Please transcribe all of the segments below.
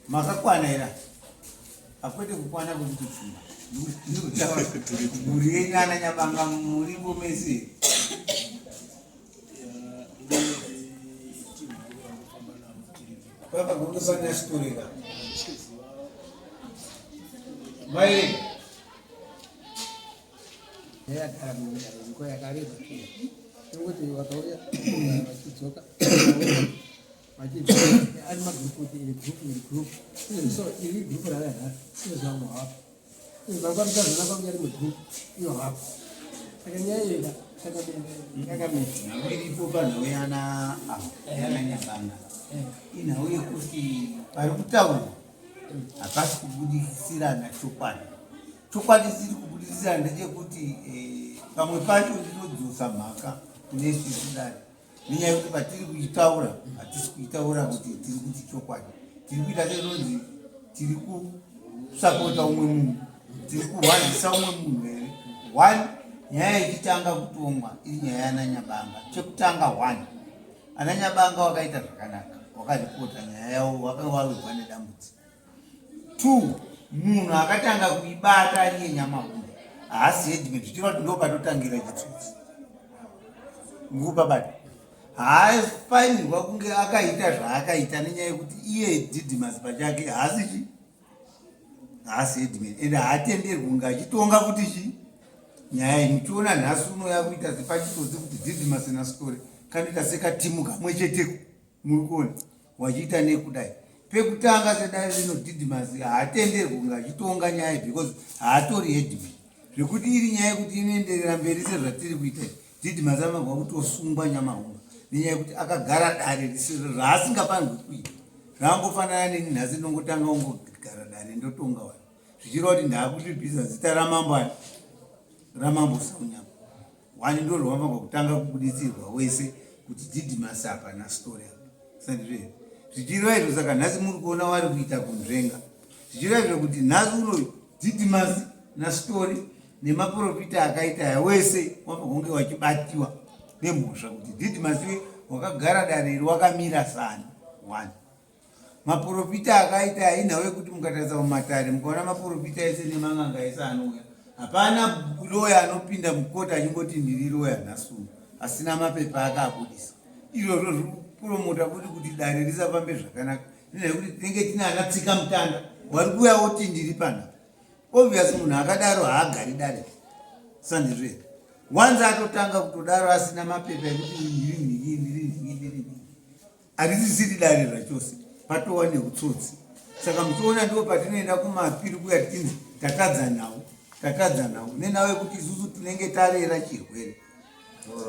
makakwana ira akwete kukwana kuti chuma ndikutaura muri yenyana nyabanga murimbo mese papa kungofanya story ka mai ya kwa ya karibu ngokuthi watauya wachidzoka wachidzoka ari magrupu group so ili group raya sizamo hapo vangwamukazana kwamuyari mugroup iyo hapo saka nyaya yega iripo panhau yana nyabanga inhau yekuti pari kutaurwa hapasi kubudisirana chokwadi siri kubudisirana ndechekuti pamwe pacho ndinodzosa mhaka kune svisidari nenyaya yekuti patiri kuitaura hatisi kuitaura kuti tiri kuti chokwadi tiri kuita sezvonzi tiri kusapota umwe munhu tiri kurwadzisa umwe munhu here one nyaya ichitanga kutongwa iri nyaya yananyabanga chekutanga one ananyabanga wakaita zvakanaka wakaripota nyaya yavo wakawawirwa nedambudziko two munhu akatanga kuibata ariye nyamahombe haasi hediment zvichireva kuti ndo patotangira chitsotsi ngupa bati haafanirwa kunge akaita zvaakaita nenyaya yekuti iye Didmus pachake haasi hediment ende haatenderwi kunge achitonga kuti chi nyaya imuchiona nhasi uno yakuita sepachitsotsi kuti Didmus naStory kanoita sekatimu kamwe cheteko muri kuona wachiita nekudai pekutanga sedai rino Didmus haatenderwi kunge achitonga nyaya because haatori hediment zvekuti iri nyaya yekuti inoenderera mberi sezvatiri kuita Didmus amagwa kutosungwa nyamahombe nenyaya yekuti akagara dare risiro raasingafanirwi kuita zvangofanana neni nhasi ndongotanga ungogara dare ndotonga wani zvichireva kuti ndaakusvibhisa zita ramambo saunyama wani ndo rwamagwa kutanga kubudisirwa wese kuti Didmus apa naStory apa sandizve zvichireva izvo saka nhasi muri kuona wari kuita kunzvenga zvichireva izvo kuti nhasi uno Didmus naStory nemaprofita akaita aya wese wamagonge wachibatiwa nemhosva kuti Didmus wakagara dare iri wakamira sani one maprofita akaita aya inhau yekuti mukatarisa mumatare mukaona maprofita ese nemanganga ese anouya hapana loya anopinda mukoti achingoti ndiri loya nhasuno asina mapepa akaabudisa izvozvo zviri kupromota kuti dare risafambe zvakanaka nenyaya yekuti tinenge tina akatsika mutanda wari kuuya oti ndiri panapa obviously munhu akadaro haagari dare sandizve wanzi atotanga kutodaro asina mapepa ekuti ndiri harisisiri dare zvachose patova neutsotsi saka muchiona ndo patinoenda kumapiri kuya tichinzi tatadza nhau nenhau yekuti isusu tinenge tarera chirwere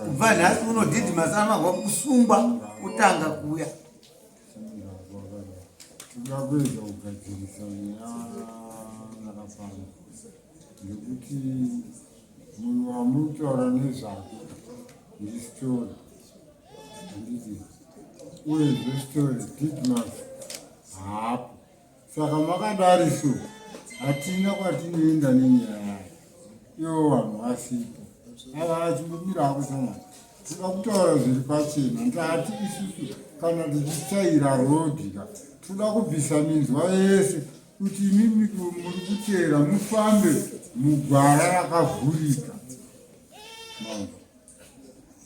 kubva nhasi uno Didmus amagwa kusungwa kutanga kuya tikakuedza kugadzirisa yakafana ngekuti munhu wamutaura nezvake ndiStory handiti uyezve Story Didmus haapo saka makadari so hatina kwatinoenda nenyaya ivo vanhu vasipo ava achimbomira akutama tida kutaura zviri pachena ndati isusu kana tichitsaira rodhika toda kubvisa minzwa yese kuti imimi muri kuteera mufambe mugwara rakavhurika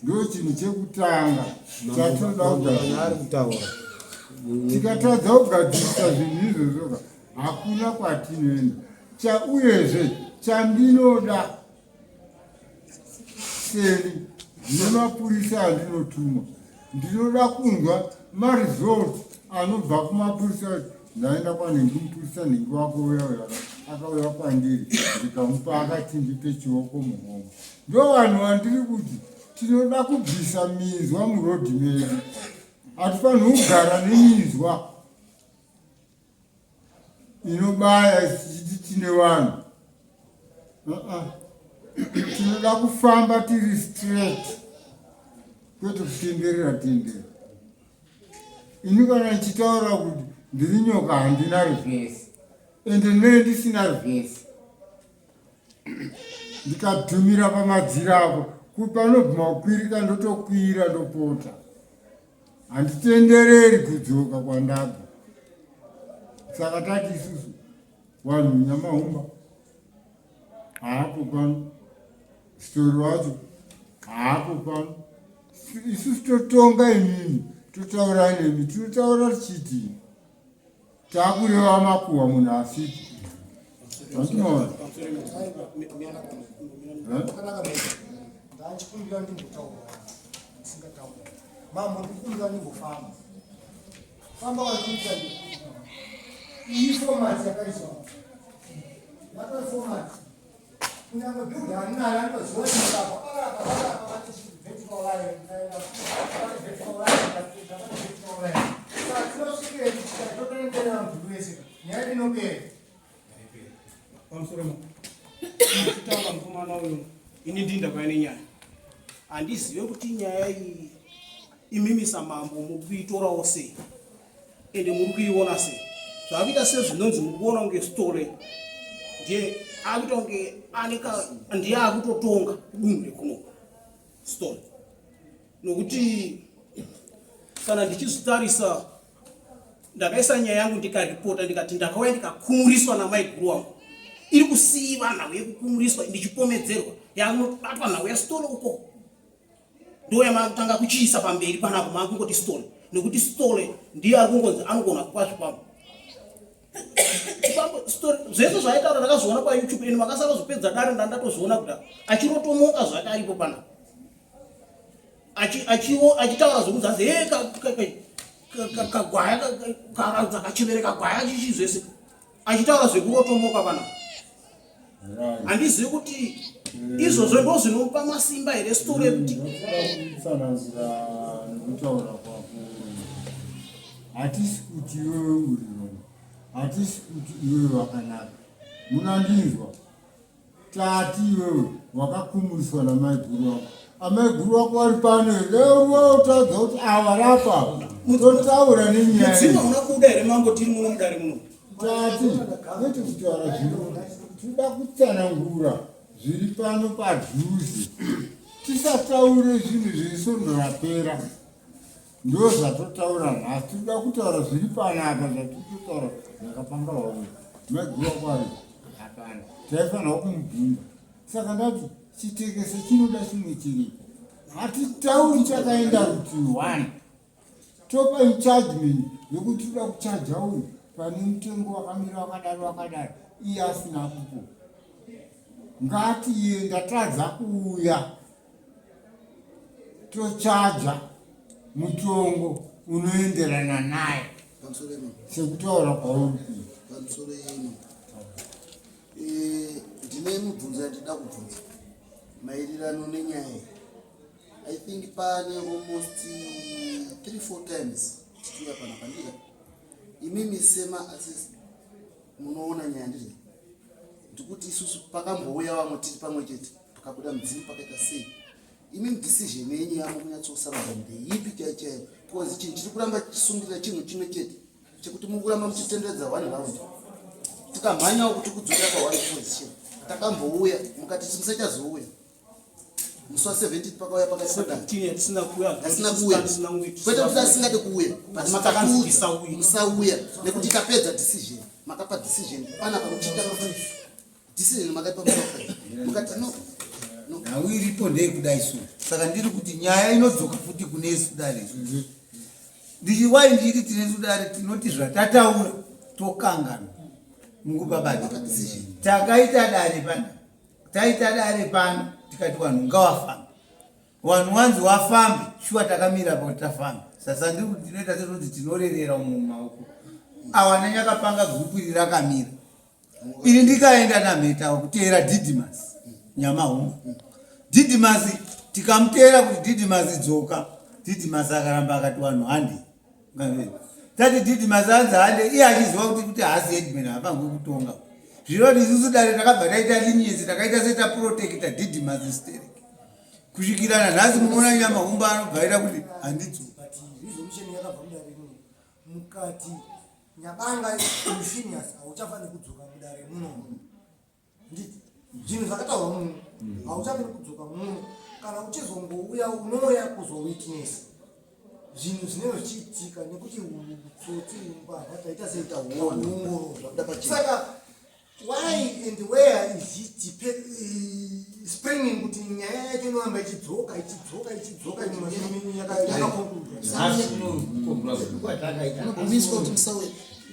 ndo chinhu chekutanga chatoda kutaura tikatadza kugadzirisa zvinhu izvozvoka hakuna kwatinoenda uyezve chandinoda seri nemapurisa andinotuma ndinoda kunzwa maresults anobva kumapurisa ndaenda kwanhengi mupurisa nhengi wako uya akauya kwandiri ndikamupa akati ndipe chioko muhomwe ndo vanhu vandiri kuti tinoda kubvisa minzwa murodhi medu hatifaniri kugara neminzwa inobaya tichiti tine vanhu tinoda kufamba tiri straight kwete kutenderera ini kana ichitaura kuti ndiri nyoka handina rivhesi ende ndinenge ndisina rivhesi ndikadhumira pamadziro ako kupanobvuma kukwirika ndotokwira ndopota handitendereri kudzoka kwandabva Saka tati isusu vanhu Nyamahumba haapo pano, Story wacho haapo pano. Isusu totonga imini, totaura nemi, tinotaura tichiti takureva makuhwa munhu asipo. Andinoona ndachikumbira ndimbotaura ndisingataura mambo ndikumbira ndimbofamba famba wakuita iyi fomati yakaiswa yakafomati kunyange bhudha aninari anozoonekapa tinosvikire tichitotoenderera mudhuru wese nyaya inopera pamusoro kutaura mukomana uyu ini ndindakauya nenyaya handizive kuti nyaya iyi imimisa mambo muri kuitorawo sei ende muri kuiona sei zvakuita sezvinonzi muri kuona kunge story ndiye akuita kunge ndiye akutotonga kudunhu rekuno story nokuti kana ndichizotarisa ndakaisa nyaya yangu ndikaripota ndikati ndakauya ndikakumuriswa namai guru wangu iri kusiiva nhau yekukumuriswa ndichipomedzerwa yanobatwa nhau yasitolo uko ndo yamatanga kuchiisa pamberi panapo makungoti stole nekuti stole ndiye akungonzi anogona kukwazvipambo zvese zvaitaura ndakazoona payoutube ende makasara zopedza dare ndandatozviona kuda achirotomoka zvake aripo panapo achitaura zvokuzazi kagwaya karadza kachivereka gwaya chichi zvese achitaura zvekurotomoka panapo. Handizivi kuti izvozvo ndo zvinopa masimba here story yekuti sananzira nekutaura kwako hatisi kuti iwewe uri rombo, hatisi kuti iwewe wakanaka. Munandinzwa tati iwewe wakakumuriswa namai guru wako, amai guru wako vari pano leo utadza kuti avarapa totaura nenyaya mudzimba una kuda here mambo tiri muno mudare muno tati kwete kutaura zvino toda kutsanangura zviri pano padhuze tisataure zvinhu zvisondorapera ndo zvatotaura nhasi toda kutaura zviri panapa zvatitotaura zvakapanga wauya maigura kwari hapana taifanira kumubvunza saka ndati chitekese chinoda chimwe chiripo hatitauri chakaenda kuti 1 topa ichajment yokuti toda kuchaja uyu pane mutengo wakamira wakadaro iye asina kupo ngatienda tadza kuuya tochaja mutongo unoenderana naye sekutaura kwauri pamusoro yeno ndine mubvunzo ndida kubvunza maererano nenyaya I think pane almost 3-4 times tichiuya pana pandira imimi sema assist munoona nyaya ndiri ndikuti isusu pakambouya vamwe tiri pamwe chete pakabuda mudzimu pakaita sei imimi decision yenyu yamo kunyatsosarudzwa ndeipi chaichaiyo because chinhu chiri kuramba chisungirira chinhu chimwe chete chekuti mukuramba muchitenderedza 1 round tikamhanyawo kuti kudzokera pa 1 position takambouya mukati timusachazouya musi wa17 pakauya asina kuuya kwete kuti asingade kuuya but makatiudza musauya nekuti tapedza decision makapa decision pana panochita decision makaipa mukati no nhau iripo ndeikudai so saka ndiri kuti nyaya inodzoka futi kune sudare ndichiwai ndiri tine sudare tinoti zvatataura tokangana mungupa bado takaita dare pano tikati vanhu ngavafambe vanhu wanzi wafambe shuwa takamira pakuti tafambe sasa ndiri kuti tinoita sekuti tinorerera umwe mumaoko awana nyakapanga gurupu iri rakamira ini ndikaenda namheta kuteera Didmus Nyamahumba. Didmus tikamuteera kuti Didmus dzoka, Didmus akaramba akati vanhu hande tati Didmus anzi hande iye achiziva kuti haasi headman hapangwi kutonga zvinoti isusu dare takabva taita lineage takaita setaprotecta Didmus Stereki kusvikira nanhasi munoona Nyamahumba anobvaira kuti handidzoka resolution yakabva mudare muno mukati nyabanga Euphemius hauchafaniri kudzoka mudare muno nditi zvinhu zvakataurwa muno hauchafaniri kudzoka muno kana uchizongouya unouya kuzowitness zvinhu zvinenge zvichiitika nekuti utsotsi mbavha taita seita huongororwa. Saka why and where is it springing kuti nyaya yacho inoramba ichidzoka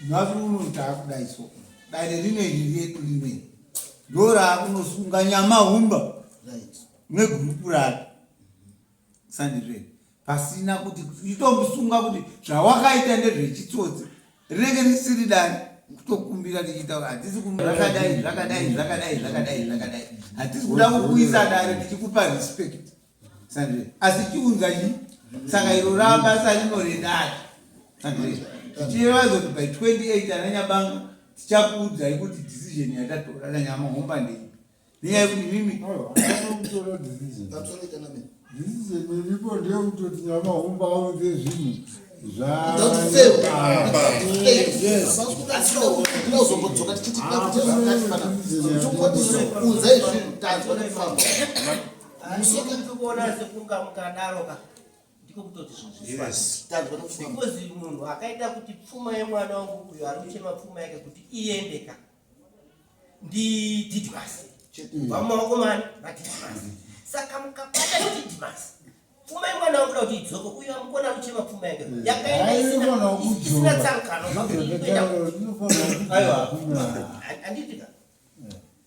navunutaakudai so dare rineri redu rimweni ndo raakunosunga nyamahumba negurupu rake sandizveni pasina kuti itombosunga kuti zvawakaita ndezvechitsotsi rinenge risiri dani kutokumbira tichitaura hatisi rakadai hatisi kuda kukuisa dare tichikupa respect sandizveni asi chiunza chi saka iro rabasa rinoredari sandizveni tichireva kuti by 28 ananyabanga tichakuudzai kuti decision yatatora nanyamahomba ndei nenyaya yekuti mimi iripo ndeyekutoti nyamahomba aunze zvinhu uzongotsoka tichitika kuti unzai zvinhu tanzwa nekufamba kuona sekunga mukadaroka ndiko kutoti zvinhu because munhu akaita kuti pfuma yemwana wangu uyo ari kuchema pfuma yake kuti iyendeka ndididimasi vamaoko mani vadidimasi saka mukabata didimasi pfuma yemwana wangu kuda kuti idzoke uyo amukona kuchema pfuma yake yakaenda isina tsangano handitika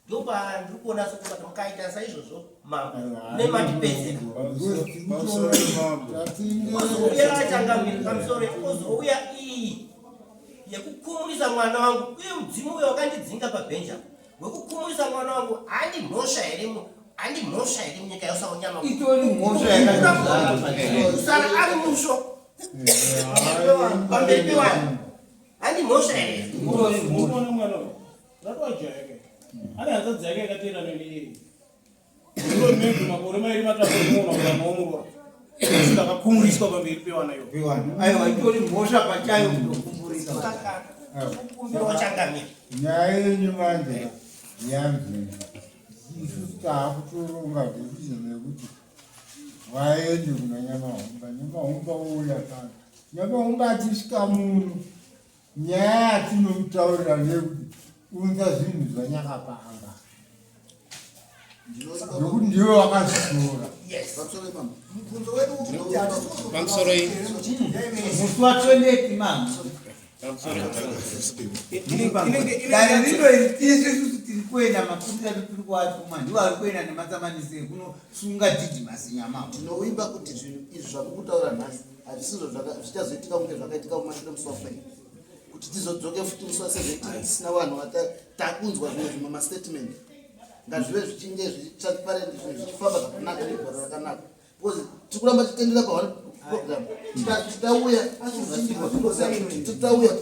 ndopa ndiri kuona sokubata mukaita saizvozvo mambo nematipedzera uzouya achangamira pamusoro uzouya iyi yekukumurisa mwana wangu uye mudzimu uyo wakandidzinga pabhenja wekukumurisa mwana wangu handi mhosva here munyika yosaunyama itori mhosva yakasara ari musho pamberi pevanhu handi mhosva here ane hanzadzi yake yakatera neni ndiro makore mairi matatu kuona maomurwa ndakakumburiswa pamberi pevana iyo aiwa itori mhosva pachayo kutokumburisa kukumbira changamira nyaya yenyu manje yanzveni isu taakutoronga decision yekuti waende kuna nyamahomba ouya kana nyamahomba atisvika muno nyaya yatinomutaurira nekuti unza zvinhu zvanyakapanga nokuti ndiwe wakazvitora musi wa28 mama dare rino iri tisu tiri kuenda mapurisa tiri kuvatuma ndiwo ari kuenda nematsamanisi ekunosunga didimasi nyamao ndinoimba kuti zvinhu izvi zvamukutaura nhasi hazvisizvo zvichazoitika kunge zvakaitika mumashure musi wafai kuti tizodzoke futi musi wa17 tisina vanhu takunzwa zvimwe zvimwe mastatement ngazvive zvichinge zvitransparent zvinhu zvichifamba zvakanaka negwaro rakanaka because tikuramba tichitendera pahone program titauya titauya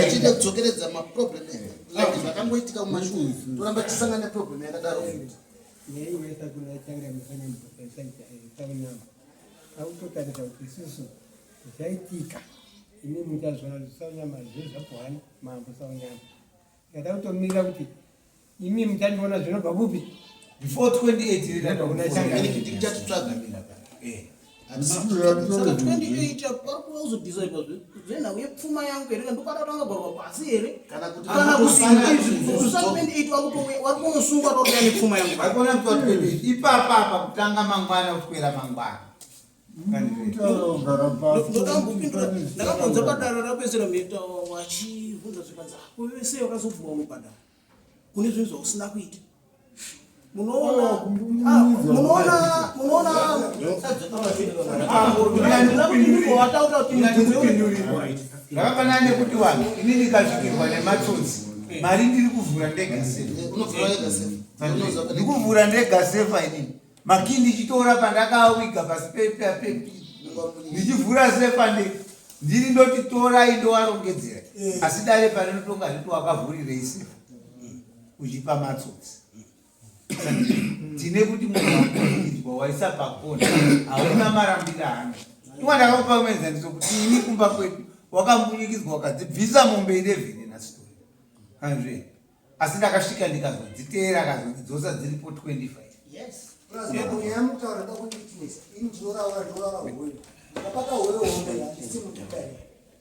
tichide kudzokeredza maproblem like zvakangoitika mumashure toramba tisangane problem yakadaro neiwesa kuna changamisa nyamutaunyama akutotarisa kuti isusu zvaitika ini muchazvona kuti saunyama zvezvabhwana mambo saunyama ngada kutomirira kuti imi muchandiona zvinobva kupi before 28 tichatutsvaga saka 28 parikuda kuzodhisaidwa zvenhau yepfuma yangu here ndopatatanga gorwa pasi here kana kuti kana kusa28 wari kunosungwa tokuda nepfuma yangu aikona kuti 28 ipapa kutanga mangwana kuswera mangwana ndakambanza padare rapedzera mheta wachibvunza zvikanzi kuve sei wakazobvuwa mubhadhara kune zvinhu zvausina kuita zvakafanana nekuti vanhu inini ndikasvikirwa nematsotsi mari ndiri kuvhura ndega ndiri kuvhura ndega sefa inini maki ndichitora pandakawiga pasi pepi ndichivhura sefa ndiri ndotitorai ndowarongedzera asi dare panenotonga ndito wakavhurirei sefa uchipa matsotsi tine kuti munhu wakuidzwa waisa pakona hauna marambiro ano iwa ndakakupa kumenzaniso kuti ini kumba kwedu wakambunyikizwa wakadzibvisa mombe 11 nastori kanzve asi ndakasvika ndikazodziteera akazodzosa dziripo 25. Yes. yamutaura ndakunditinesa ini ndinoraura hwere ndakapata hwere hombe handisi mutudai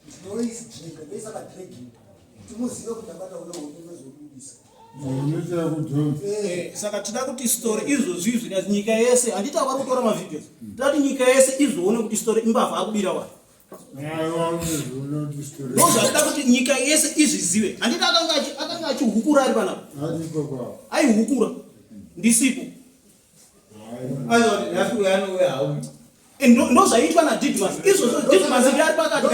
ndinoisdrega ndoisakadreginga kuti muzive kuti ndabata hwere hombe ndozodudisa saka tida kuti story izvozvi izvi nyika yese handiti avari kutora mavideos tati nyika yese izoone kuti story imbavha akubira vanhu ndozvatida kuti nyika yese izvizive handiti akanga achihukura ari panapa aihukura ndisipo ndozvaitwa naDidmus izvozvo Didmus ndiari pakati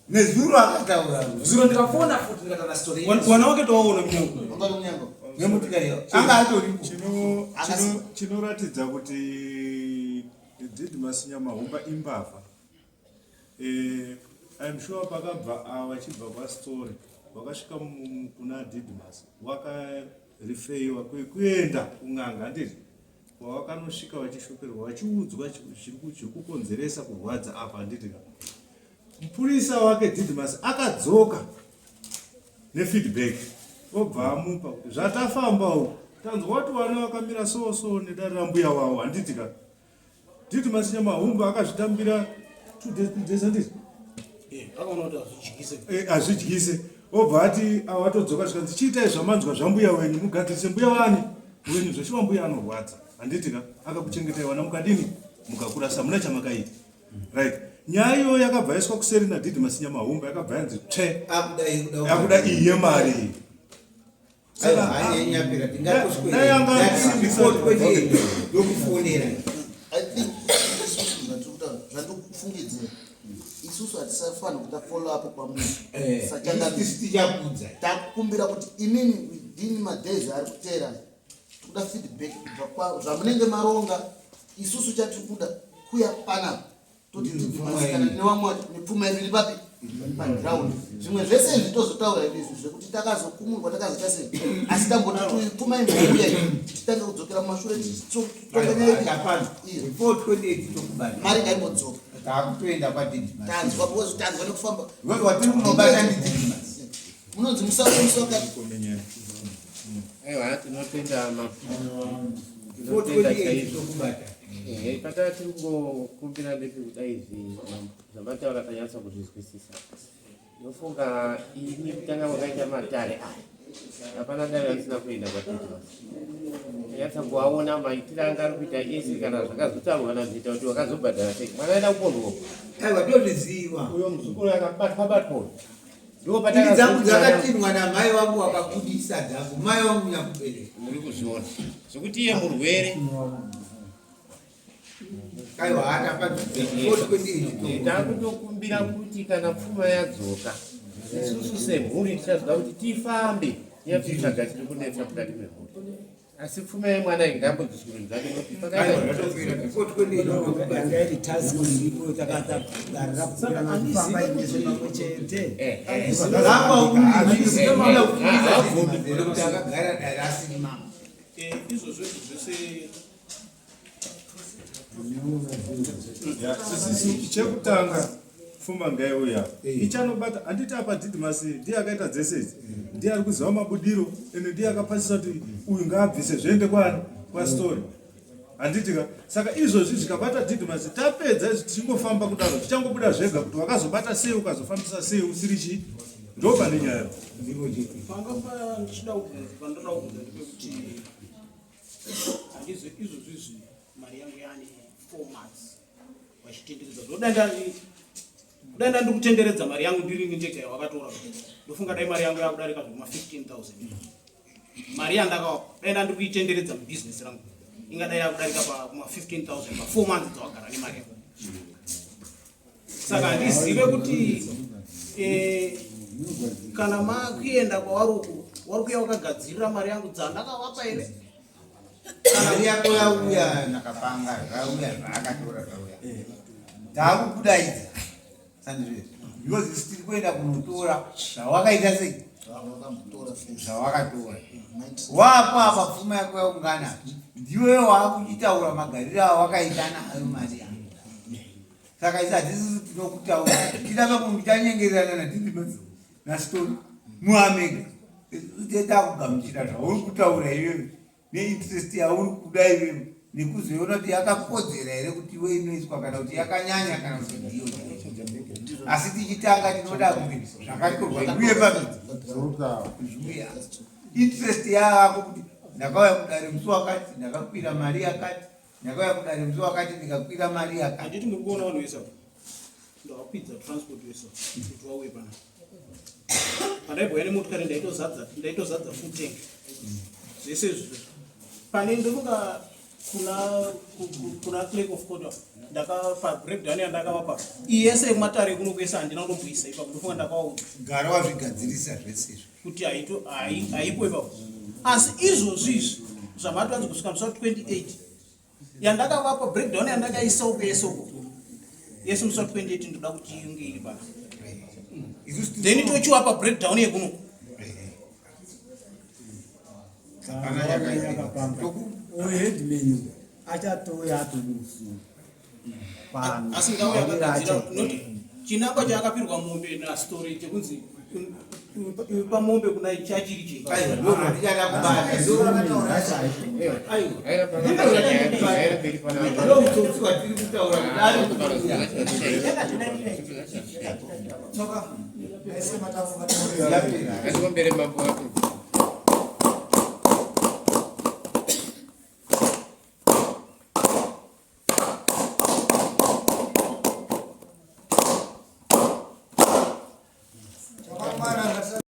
nezuro akataura zuro ndikafona futi ndikatana story wana wake towaona mnyango nemutikaiyo anga atori chinoratidza kuti Didmus Nyamahumba imbavha. I'm sure pakabva vachibva pastori vakasvika kuna Didmus wakarefeiwa kuenda kun'anga ndizvo wavakanosvika vachishoperwa vachiudzwa zviri kukonzeresa kurwadza apa handitika mupurisa wake Didmus akadzoka nefeedback obva amupa kuti zvatafamba uku tanzwa kuti vana vakamira so nedare rambuya wavo handitika Didmus Nyamahumba akazvitambira 2 days handiti hazvidyise obva ati awatodzoka zvikanzi chiitai zvamanzwa zvambuya wenyu mugadzirise mbuya wani wenyu zveshuwa mbuya anorwadza handitika akakuchengetai vana mukadini mukakura samuna chamakaita right. Nyaya iyoyo yakabva yaiswa kuseri naDidmus Nyamahumba yakabva yanzi tsve yakuda iyi yemari zvandikufungidzira isusu hatisafani kuti tafollow up pamunhu takukumbira kuti imini within madays ari kuteera tikuda feedback kubva zvamunenge maronga isusu chatikuda kuya panapa toti tidzimasikana nevamwe nepfuma yedu iri papi paground zvimwe zvese izvi tozotaura izvi zvekuti takazokumurwa takazoita sei asi tamboti pfuma imvauya titange kudzokera mumashure mari ngaimodzoka takutoenda kwaDidmus tanzwa nekufamba watiri kunobata ndiDidmus munonzi musamusoka aiwa tinotenda patati kungokumbira ndepekudai izvi zvamataura tanyatsa kuzvizwisisa ndofunga ini kutanga kwakaita matare hapana dare asina kuenda kwaDidmus tanyatsa kuaona maitiro anga ari kuita ese kana zvakazotaurwa nazvita kuti wakazobhadhara sei mwana aenda kuponhoko aiwa tozviziva uyo muzukuru akabatwa dzakatinwa namai wangu wakabudisa dzangu mai wangu nyakubereka muri kuzviona zvekuti iye murwere aiwa hata takutokumbira kuti kana pfuma yadzoka isusu semhuri tichazoda kuti tifambe nyapfitsvaga tiri kunetsa mukati memhuri asi pfuma yemwana izvozvo zvese chekutanga pfuma ngaiuya ichanobata handiti apa Didmus ndiye akaita dzese idzi ndiye ari kuziva mabudiro ende ndiye akapasisa kuti uyu ngaabvise zviende kwastori handitika saka izvozvi zvikabata Didmus tapedza izvi tichingofamba kudaro zvichangobuda zvega kuti wakazobata sei ukazofambisa sei usiri chii ndo pane nyaya pangamba ndichida pandoda kubvunza ndepekuti handizvo izvozvo izvi mari yangu yaane 4 months vachitenderedza dai ndikutenderedza mari yangu ndiri ndega yawakatora ndofunga dai mari yangu yakudarika zvoma 15,000 mari yandakawa dai ndandikuitenderedza mubhizinesi rangu ingadai yakudarika pama 15,000 pa 4 months dzawagara nemari yangu saka handizive kuti kana makuenda kwawaruku wari kuya wakagadzirira mari yangu dzandakavapa here mari yako yauya nakapanga zvauya zvaakatora zvauya takukudaidza sandizvezi because tiri kuenda kunotora zvawakaita sei zvawakatora wapo apa pfuma yako yaungana ndiwe waakuchitaura magariro awakaita nayo mari yako saka isi hatisi tinokutaura tidabe kunditanyengerana nadidimasi nastori muamega takugamuchira zvauri kutaura iwewe neinterest yauri kuda iwewe nekuzoona kuti yakakodzera here kuti iwe inoiswa kana kuti yakanyanya kana kuti ndiyo asi tichitanga tinoda kuti zvakatorwa zviuye pazviuya interest yako kuti ndakauya kudare musi wakati ndakakwira mari yakati ndakauya kudare musi wakati ndikakwira mari yakati handiti muri kuona vanhu vesa ndavakwidza transport vesa kuti wauye pana pandaibhoya nemotokari ndaitozadza full tank zvese izvozvo pane ndomuka kuna clerk of court ndakapa breakdown yandakavapa iyese yekumatare kunokuesa handina kutomboisa ipapo ndofunga ndakawaudza gara wazvigadzirisa zvese izvi kuti haipo ipapo asi izvozvi izvi zvamatwadzi kusvika musi wa28 yandakavapa breakdown yandakaisa uko yese uko yese musi wa28 ndoda kuti inge iri pana then tochiwapa breakdown yekuno ohedmenu achatoya atomusu asingauya chinangwa chaakapirwa mombe nastori chekunzi pamombe kuna chachiri Mambo